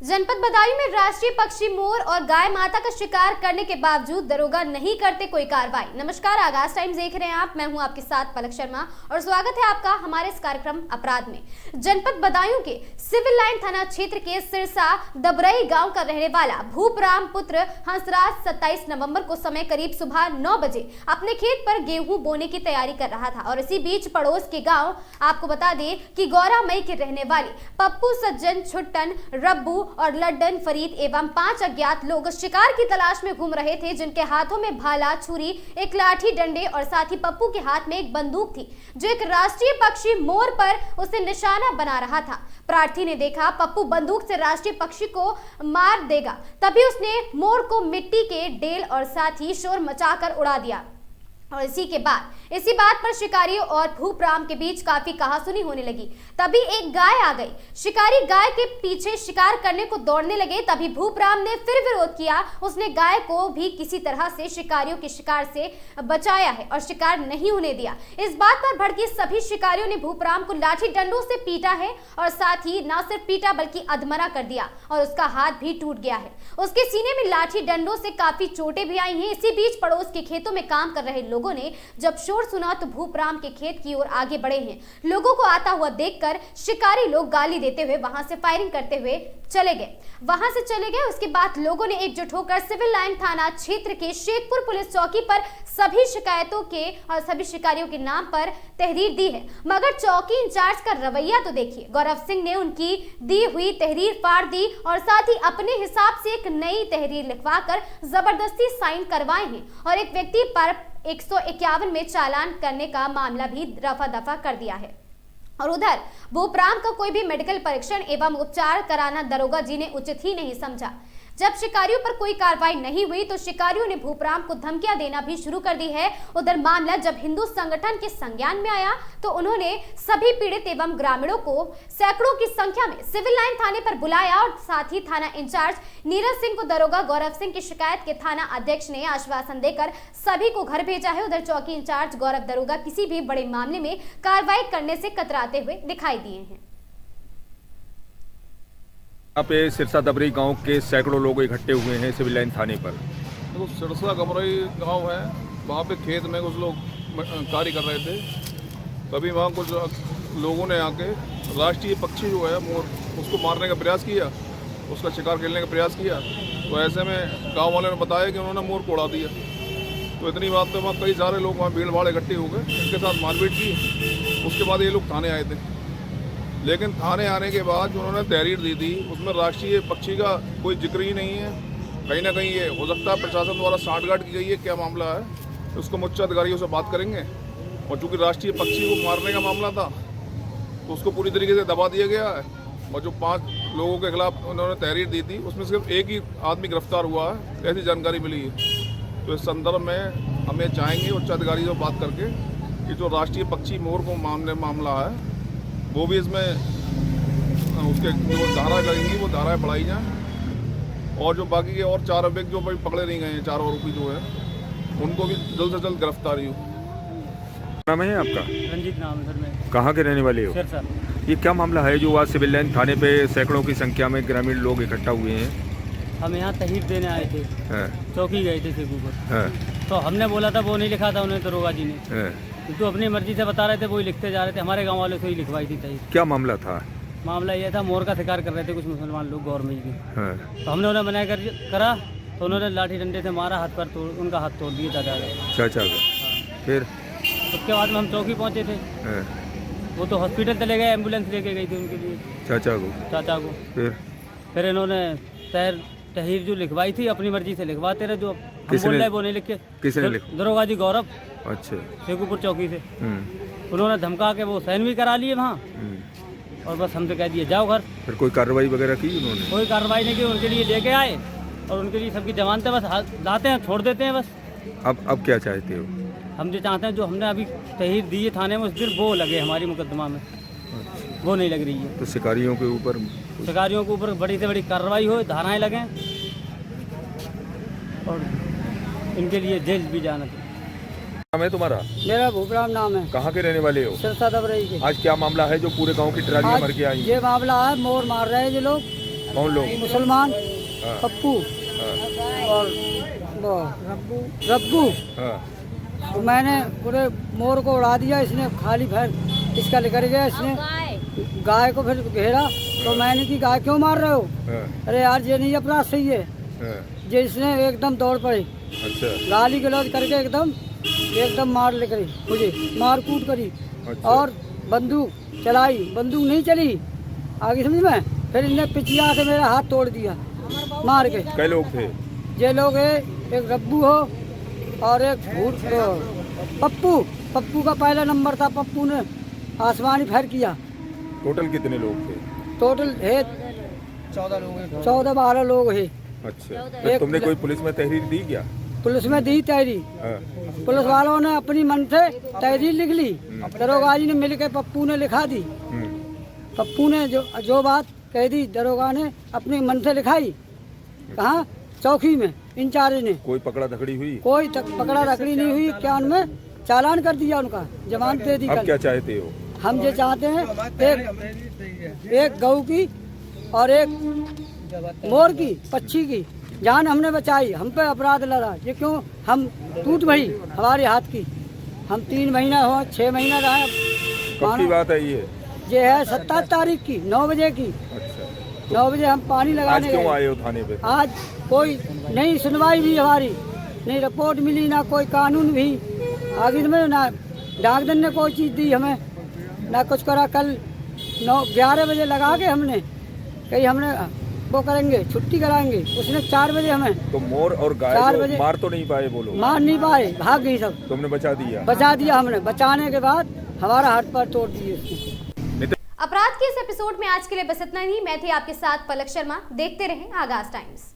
जनपद बदायूं में राष्ट्रीय पक्षी मोर और गाय माता का शिकार करने के बावजूद दरोगा नहीं करते कोई कार्रवाई। नमस्कार, आगाज टाइम्स देख रहे हैं आप। मैं हूं आपके साथ पलक शर्मा और स्वागत है आपका हमारे इस कार्यक्रम अपराध में। जनपद बदायूं के सिविल लाइन थाना क्षेत्र के सिरसा दबरई गांव का रहने वाला भूपराम पुत्र हंसराज 27 नवंबर को समय करीब सुबह 9 बजे अपने खेत पर गेहूं बोने की तैयारी कर रहा था और इसी बीच पड़ोस के गाँव आपको बता दें कि गौरामई के रहने वाले पप्पू, सज्जन, छुट्टन, रब्बू और लड्डन, फरीद एवं 5 अज्ञात लोग शिकार की तलाश में घूम रहे थे, जिनके हाथों में भाला, छुरी, एक लाठी डंडे और साथ ही पप्पू के हाथ में एक बंदूक थी जो एक राष्ट्रीय पक्षी मोर पर उसे निशाना बना रहा था। प्रार्थी ने देखा पप्पू बंदूक से राष्ट्रीय पक्षी को मार देगा, तभी उसने मोर को मिट्टी के ढेल और साथ ही शोर मचाकर उड़ा दिया और इसी बात पर शिकारियों और भूपराम के बीच काफी कहासुनी होने लगी। तभी एक गाय आ गई। शिकारी गाय के पीछे शिकार करने को दौड़ने लगे, तभी भूपराम ने फिर विरोध किया। उसने गाय को भी किसी तरह से शिकारियों के शिकार से बचाया है और शिकार नहीं होने दिया। इस बात पर भड़के सभी शिकारियों ने भूपराम को लाठी डंडों से पीटा है और साथ ही न सिर्फ पीटा बल्कि अधमरा कर दिया और उसका हाथ भी टूट गया है। उसके सीने में लाठी डंडों से काफी चोटें भी आई हैं। इसी बीच पड़ोस के खेतों में काम कर रहे लोगों ने जब शोर सुना तो भूपराम के खेत की ओर आगे बढ़े हैं। लोगों को आता हुआ देखकर शिकारी लोग गाली देते हुए वहां से फायरिंग करते हुए चले गए। उसके बाद लोगों ने एकजुट होकर सिविल लाइन थाना क्षेत्र के शेखपुर पुलिस चौकी पर सभी शिकायतों के और सभी शिकारियों के नाम पर तहरीर दी है। मगर चौकी इंचार्ज का रवैया तो देखिए। गौरव सिंह ने उनकी दी हुई तहरीर फाड़ दी और साथ ही अपने हिसाब से एक नई तहरीर लिखवाकर जबरदस्ती साइन करवाए हैं और एक व्यक्ति पर 151 में चालान करने का मामला भी रफा दफा कर दिया है। और उधर भूपराम का कोई भी मेडिकल परीक्षण एवं उपचार कराना दरोगा जी ने उचित ही नहीं समझा। जब शिकारियों पर कोई कार्रवाई नहीं हुई तो शिकारियों ने भूपराम को धमकियां देना भी शुरू कर दी है। उधर मामला जब हिंदू संगठन के संज्ञान में आया तो उन्होंने सभी पीड़ित एवं ग्रामीणों को सैकड़ों की संख्या में सिविल लाइन थाने पर बुलाया और साथ ही थाना इंचार्ज नीरज सिंह को दरोगा गौरव सिंह की शिकायत के थाना अध्यक्ष ने आश्वासन देकर सभी को घर भेजा है। उधर चौकी इंचार्ज गौरव दरोगा किसी भी बड़े मामले में कार्रवाई करने से कतराते हुए दिखाई दिए हैं। यहाँ पे सिरसा दबरई गांव के सैकड़ों लोग इकट्ठे हुए हैं सिविल लाइन थाने पर। तो सिरसा दबरई गांव है, वहाँ पे खेत में कुछ लोग कार्य कर रहे थे। तभी वहाँ कुछ लोगों ने आके राष्ट्रीय पक्षी जो है मोर, उसको मारने का प्रयास किया, उसका शिकार खेलने का प्रयास किया। तो ऐसे में गांव वालों ने बताया कि उन्होंने मोर को उड़ा दिया। तो इतनी बात पे वहाँ कई सारे लोग वहाँ भीड़ भाड़ इकट्ठे हो गए, इनके साथ मारपीट की। उसके बाद ये लोग थाने आए थे, लेकिन थाने आने के बाद जो उन्होंने तहरीर दी थी उसमें राष्ट्रीय पक्षी का कोई जिक्र ही नहीं है। कहीं ना कहीं ये हो सकता है प्रशासन द्वारा साठगांठ की गई है, क्या मामला है तो उसको उच्च अधिकारियों से बात करेंगे। और चूँकि राष्ट्रीय पक्षी को मारने का मामला था तो उसको पूरी तरीके से दबा दिया गया है। और जो 5 लोगों के खिलाफ उन्होंने तहरीर दी थी उसमें सिर्फ एक ही आदमी गिरफ्तार हुआ है, ऐसी जानकारी मिली है। तो इस संदर्भ में हम ये चाहेंगे उच्च अधिकारियों से बात करके कि जो राष्ट्रीय पक्षी मोर को मामला है वो भी इसमें उसके जो धारा लगेंगी वो धाराएँ बढ़ाई जाएँ और जो बाकी के और 4 अभियुक्त जो पकड़े नहीं गए हैं, 4 आरोपी जो है, उनको भी जल्द से जल्द गिरफ्तारी हो। नाम है आपका? रंजीत नाम है सर। मैं कहाँ के रहने वाले हो? सिरसा। ये क्या मामला है जो आज सिविल लाइन थाने पे सैकड़ों की संख्या में ग्रामीण लोग इकट्ठा हुए हैं? हम यहाँ तहरीर देने आए थे, चौकी गए थे शेखपुर पर। तो हमने बोला था वो नहीं लिखा था उन्हें दरोगा जी ने, तो अपनी मर्जी से बता रहे थे, वही लिखते जा रहे थे। हमारे गांव वालों से ही लिखवाई थी तहरीर। क्या मामला था? मामला यह था मोर का शिकार कर रहे थे कुछ मुसलमान लोग गौरमई के। तो हमने उन्हें मना करा तो उन्होंने लाठी डंडे से मारा, हाथ पर उनका हाथ तोड़ दिए चाचा का। फिर उसके बाद में हम चौकी पहुँचे थे। वो तो हॉस्पिटल चले गए, एम्बुलेंस लेके गई थी उनके लिए चाचा को। फिर इन्होंने तहरीर जो लिखवाई थी अपनी मर्जी से लिखवाते रहे, जो हम बोल रहे वो नहीं लिखे। किसने लिखा? दरोगा जी गौरव। अच्छा। शेखपुर चौकी से उन्होंने धमका के वो साइन भी करा लिए वहाँ और बस हमसे कह दिए जाओ घर। फिर कोई कार्रवाई वगैरह की उन्होंने? कोई कार्रवाई नहीं की, उनके लिए लेके आए और उनके लिए सबकी जमानतें बस लाते हैं, छोड़ देते हैं बस। अब क्या चाहते हो? हम जो चाहते हैं जो हमने अभी तहरीर दी है थाने में उस दिन वो लगे हमारी मुकदमा में, वो नहीं लग रही है। तो शिकारियों के ऊपर बड़ी से बड़ी कार्रवाई हो, धाराएं लगें और इनके लिए जेल भी जाना चाहिए। नाम है तुम्हारा? मेरा भूपराम नाम है। कहाँ के रहने वाले हो? सिरसा दबरई के। आज क्या मामला है जो पूरे गांव की ट्रालियां भर के आई? ये मामला है, मोर मार रहे हैं ये लोग कौन लोग? मुसलमान, हाँ। पप्पू हाँ, और वो रब्बू। हाँ, तो मैंने पूरे मोर को उड़ा दिया, इसने खाली भैर इसका लेकर गया, इसने गाय को फिर घेरा। तो मैंने की गाय क्यों मार रहे हो? हाँ, अरे यार ये नहीं अपराध सही है। हाँ, जे इसने एकदम दौड़ पड़े, अच्छा, गाली गलौज करके एकदम मार ले करी, मुझे मार कूट करी। अच्छा। और बंदूक चलाई, बंदूक नहीं चली, आगे समझ में। फिर इनने पिचिया से मेरा हाथ तोड़ दिया मार के। कई लोग थे? ये लोग है, एक रब्बू हो और एक पप्पू। पप्पू का पहला नंबर था, पप्पू ने आसमानी फैर किया। टोटल कितने लोग थे? टोटल है 14-12 लोग है। अच्छा, तो तुमने कोई पुलिस में तहरीर दी क्या? पुलिस में दी तहरीर, हाँ, पुलिस वालों ने अपनी मन से तहरीर लिख ली, दरोगा जी ने मिलकर पप्पू ने लिखा दी। पप्पू ने जो बात कह दी दरोगा ने अपने मन से लिखाई। कहाँ? चौकी में इंचार्ज ने। कोई पकड़ा धकड़ी हुई? कोई पकड़ा रखड़ी नहीं हुई। क्या उनमें चालान कर दिया, उनका जमानत दे दी। अब कल क्या चाहते हो? हम ये चाहते हैं एक गऊ की और एक मोर की, पक्षी की जान हमने बचाई, हम पे अपराध लगा। ये क्यों? हम टूट भई हमारे हाथ की। हम 3 महीना हो 6 महीना रहे। कब की बात है ये? ये है 27 तारीख की 9 बजे की। अच्छा, 9 बजे हम पानी आज लगाने क्यों गए। आए हो थाने पे? आज कोई नहीं सुनवाई भी हमारी, नहीं रिपोर्ट मिली, ना कोई कानून भी आगे में, ना डाकदन ने कोई चीज़ दी हमें, ना कुछ करा। कल 11 बजे लगा के हमने कहीं हमने वो करेंगे, छुट्टी कराएंगे, उसने 4 बजे हमें। तो मोर और गाय 4 को बजे मार तो नहीं पाए वो लोग? मार नहीं पाए, भाग गई सब। तुमने बचा दिया? बचा दिया हमने। बचाने के बाद हमारा हाथ पैर तोड़ दिए उसने। अपराध के इस एपिसोड में आज के लिए बस इतना ही। मैं थी आपके साथ पलक शर्मा। देखते रहें आगाज टाइम्स।